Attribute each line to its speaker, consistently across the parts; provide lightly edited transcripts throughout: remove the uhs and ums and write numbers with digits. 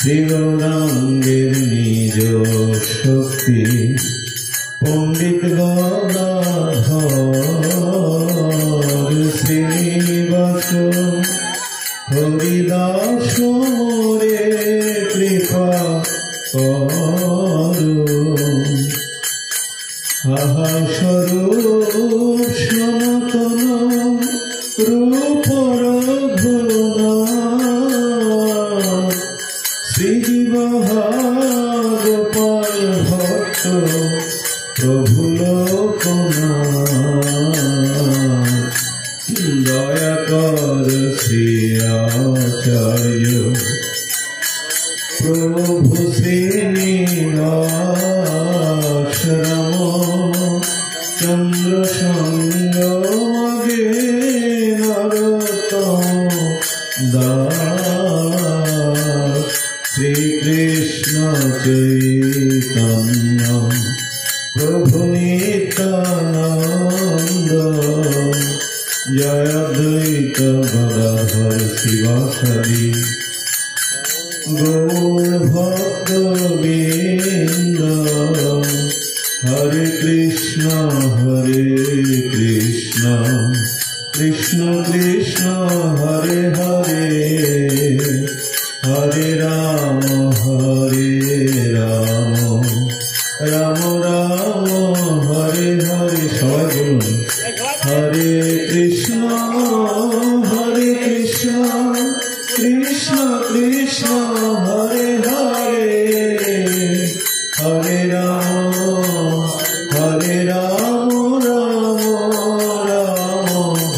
Speaker 1: শ্রীগৌরাঙ্গের নিজ শক্তি পণ্ডিত গদাধর শ্রীনিবাস হরিদাস মোরে কৃপা করো। আহা স্বরূপ সনাতন রূপ রঘুনা শ্রীবাহাগোপাল ভট্ট প্রভু লোকনাথ দয়া কর শ্রী আচার্য প্রভু শ্রীনিবাস রাম চন্দ্র সঙ্গ গে নরোত্তম দাস শ্রীকৃষ্ণ চৈতন্য প্রভু নিত্যানন্দ জয় অদ্বৈত গদাধর শিবাসাদি গৌর ভক্ত বৃন্দ। হরে কৃষ্ণ কৃষ্ণ কৃষ্ণ হরে হরে হরে রাম রাম রাম হরে হরে। সবাই বলুন হরে কৃষ্ণ কৃষ্ণ কৃষ্ণ হরে হরে হরে রাম রাম রাম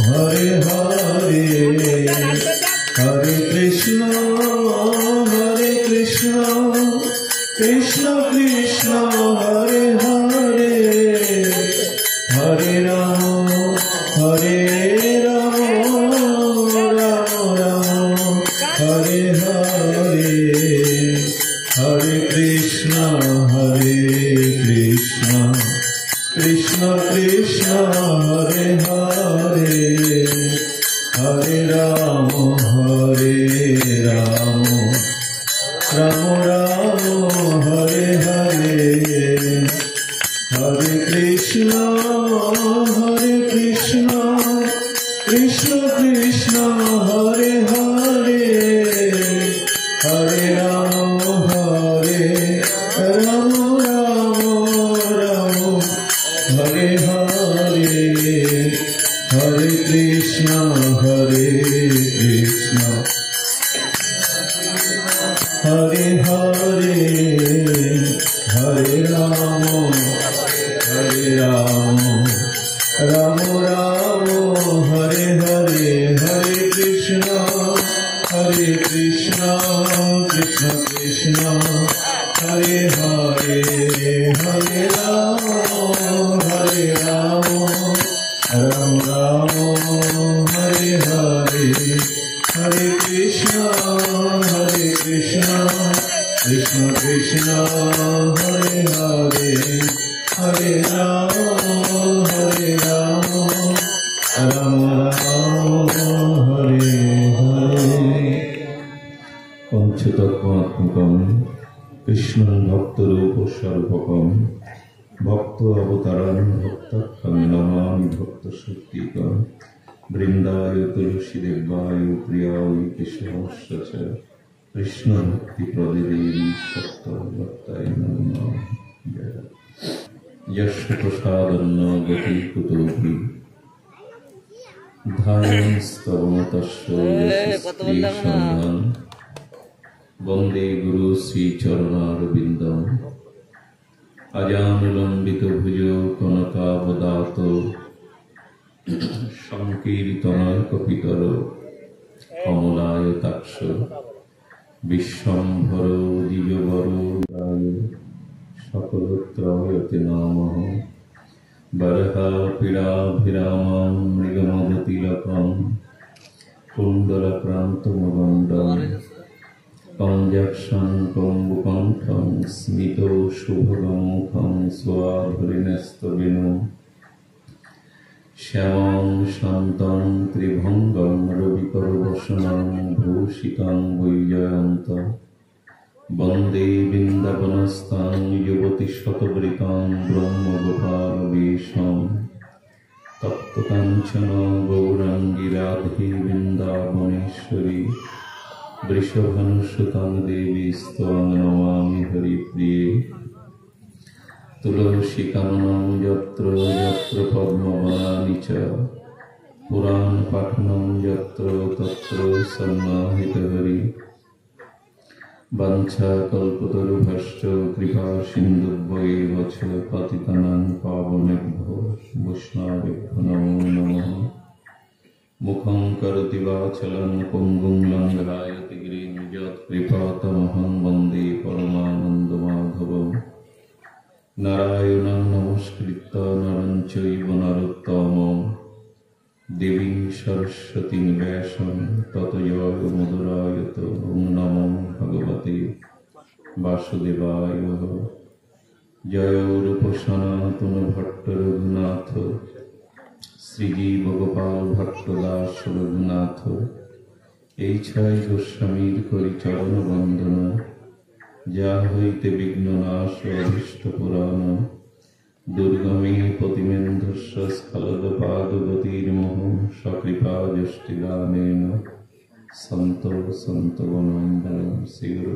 Speaker 1: হরে হরে। হরে কৃষ্ণ কৃষ্ণ কৃষ্ণ হরে হরে হরে রাম রাম রাম হরে হরে। হরে কৃষ্ণ কৃষ্ণ কৃষ্ণ হরে হরে হরে রাম রাম রাম হরে হরে। হরে কৃষ্ণ কৃষ্ণ কৃষ্ণ হরে হরে হরে রাম রাম হরে হরে। হরে কৃষ্ণ হরে হরে রাম রাম রাম হরে হরে। হরে কৃষ্ণ কৃষ্ণ কৃষ্ণ হরে হরে হরে রাম রাম রাম হরে হরে। হরে কৃষ্ণ কৃষ্ণ কৃষ্ণ হরে হরে হরে রাম রাম হরে হরে। পঞ্চতত্ত্বাত্মকম কৃষ্ণ ভক্তরূপ স্বরূপকম ভক্ত অবতারণ ভক্তক্ষম নমামি ভক্ত শক্তিকম বৃন্দায় তুলসী দেবায় প্রিয়ায় কৃষ্ণস্য চ কৃষ্ণ ভক্তি প্রদেদেবী সত্য ভক্তায় নমঃ। যস্য প্রসাদন্ন গতি কুতোপি ধায়স্তবমতস্য যশস্ত্রী সন্ধান বন্দে গুরু শ্রীচরণারবিন্দম। আজানুলম্বিত ভুজ কনকাবদাত সংকীর্তনায় কপিতর কমলায়তাক্ষ বিশ্বম্ভর দ্বিজবর সকলত্রয়তে নমঃ। বরহাপীড়াভিরামং মৃগমদতিলকং কুণ্ডলক্রান্তমগণ্ডং কঞ্জাক্ষং কম্বুকণ্ঠং স্মিত শুভগমুখং স্বাধরিণস্তবিনো শ্যামং শান্তং ত্রিভঙ্গং রবিকরবসনং ভূষিতং বৈজয়ন্তং वन्दे बिन्दावनस्तां युवतिशतवृतां ब्रह्मगोपालवेषां तप्तकाञ्चन गौराङ्गी राधे वृन्दावनेश्वरी वृषभानुसुतां देवी त्वां नमामि हरिप्रिये तुलसीकाननं यत्र यत्र पद्मवनानि च पुराणपाठनं यत्र तत्र सन्नाहितहरि वाञ्छाकल्पतरुभ्यश्च कृपासिन्धुभ्यैव च पतितानां पावनेभ्यो वैष्णवेभ्यो नमो नमः। मुखं करोति वाचालं पङ्गुं लङ्घयति गिरिं यत्कृपातमहं वन्दे परमानन्दमाधवम्। नारायणं नमस्कृत्य नरं चैव नरोत्तमं देवीं सरस्वतीं व्यासं ततो जयमुदीरयेत्। ॐ नमो भगवते वासुदेवाय। जय रूप सनातन भट्ट रघुनाथ श्रीजीव गोपाल भट्ट दास रघुनाथ। এই ছাই গোস্বামীর করি চরণ বন্দনা, যা হইতে বিঘ্ন নাশ অভীষ্ট পুরাণ। দুর্গমে প্রতিমেন্ধস্য স্খলদপাদগতির্মোহ সকৃপা যষ্টিদানেন সন্ত সন্ত গণম শ্রীগুরু